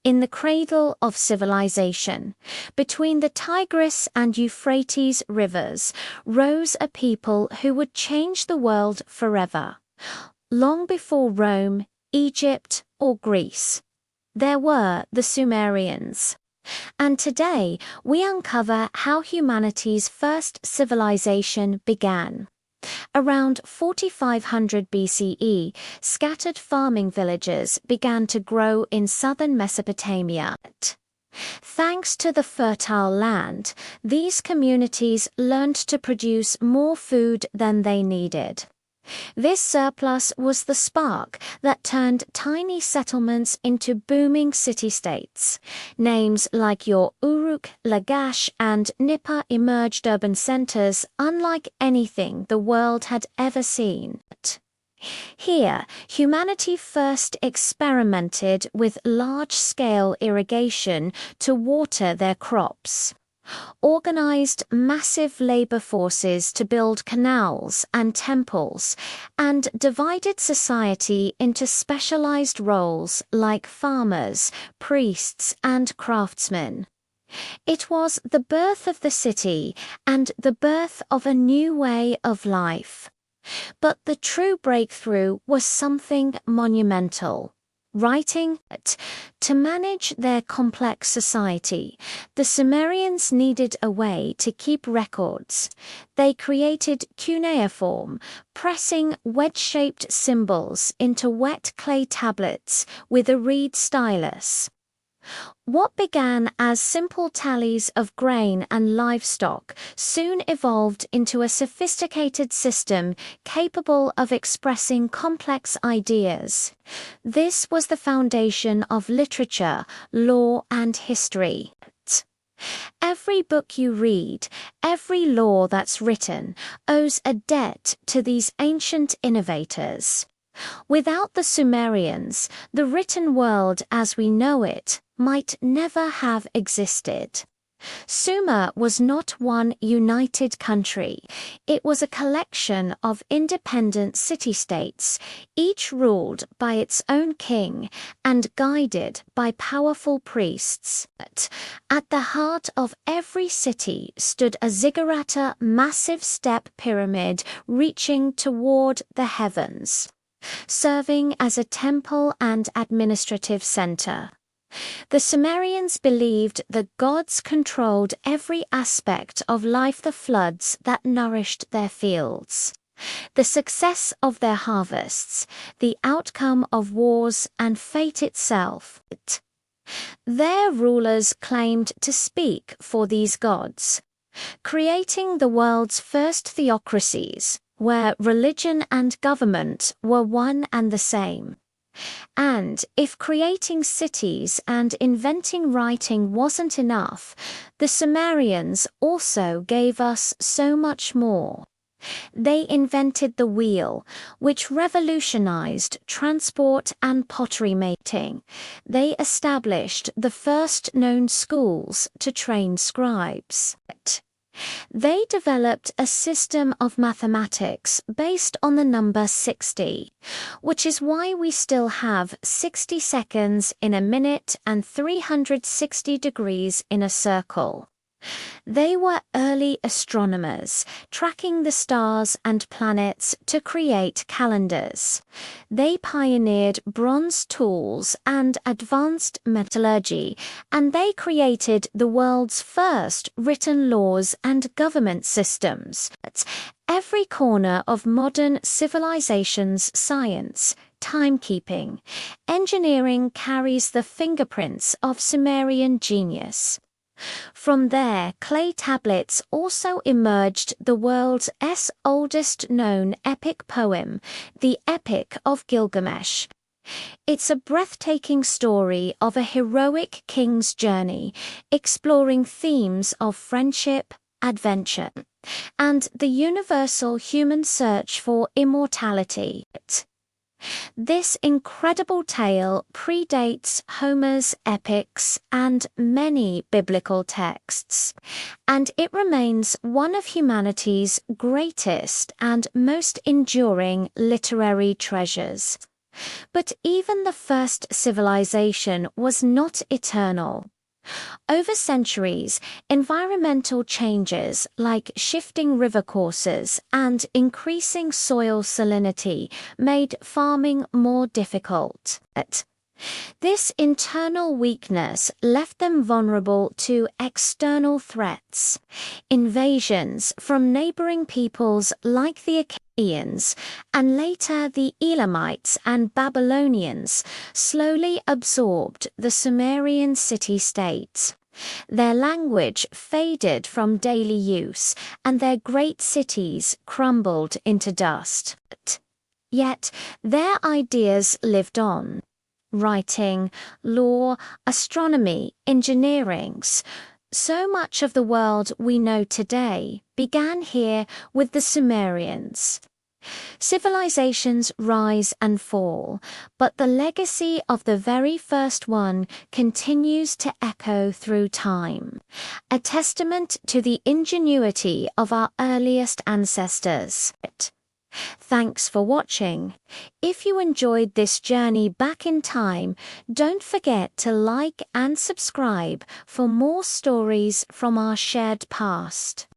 in the cradle of civilization, between the Tigris and Euphrates rivers, rose a people who would change the world forever. Long before Rome, Egypt, or Greece, there were the Sumerians. And today, we uncover how humanity's first civilization began. Around 4500 BCE, scattered farming villages began to grow in southern Mesopotamia. Thanks to the fertile land, these communities learned to produce more food than they needed. This surplus was the spark that turned tiny settlements into booming city-states. Names like your Uruk, Lagash, and Nippur emerged urban centers unlike anything the world had ever seen. Here, humanity first experimented with large-scale irrigation to water their crops, organized massive labor forces to build canals and temples, and divided society into specialized roles like farmers, priests, and craftsmen. It was the birth of the city and the birth of a new way of life. But the true breakthrough was something monumental. Writing. To manage their complex society, the Sumerians needed a way to keep records. They created cuneiform, pressing wedge-shaped symbols into wet clay tablets with a reed stylus. What began as simple tallies of grain and livestock soon evolved into a sophisticated system capable of expressing complex ideas. This was the foundation of literature, law, and history. Every book you read, every law that's written, owes a debt to these ancient innovators. Without the Sumerians, the written world as we know it might never have existed. Sumer was not one united country. It was a collection of independent city-states, each ruled by its own king and guided by powerful priests. At the heart of every city stood a ziggurat, massive step pyramid reaching toward the heavens, serving as a temple and administrative center. The Sumerians believed the gods controlled every aspect of life, the floods that nourished their fields, the success of their harvests, the outcome of wars, and fate itself. Their rulers claimed to speak for these gods, creating the world's first theocracies, where religion and government were one and the same. And if creating cities and inventing writing wasn't enough, the Sumerians also gave us so much more. They invented the wheel, which revolutionized transport and pottery making. They established the first known schools to train scribes. They developed a system of mathematics based on the number 60, which is why we still have 60 seconds in a minute and 360 degrees in a circle. They were early astronomers, tracking the stars and planets to create calendars. They pioneered bronze tools and advanced metallurgy, and they created the world's first written laws and government systems. At every corner of modern civilization's science, timekeeping, engineering carries the fingerprints of Sumerian genius. From there, clay tablets also emerged the world's oldest known epic poem, the Epic of Gilgamesh. It's a breathtaking story of a heroic king's journey, exploring themes of friendship, adventure, and the universal human search for immortality. This incredible tale predates Homer's epics and many biblical texts, and it remains one of humanity's greatest and most enduring literary treasures. But even the first civilization was not eternal. Over centuries, environmental changes like shifting river courses and increasing soil salinity made farming more difficult. This internal weakness left them vulnerable to external threats. Invasions from neighboring peoples like the Akkadians and later the Elamites and Babylonians slowly absorbed the Sumerian city-states. Their language faded from daily use and their great cities crumbled into dust. Yet their ideas lived on. Writing, law, astronomy, engineering. So much of the world we know today began here with the Sumerians. Civilizations rise and fall, but the legacy of the very first one continues to echo through time, a testament to the ingenuity of our earliest ancestors. Thanks for watching. If you enjoyed this journey back in time, don't forget to like and subscribe for more stories from our shared past.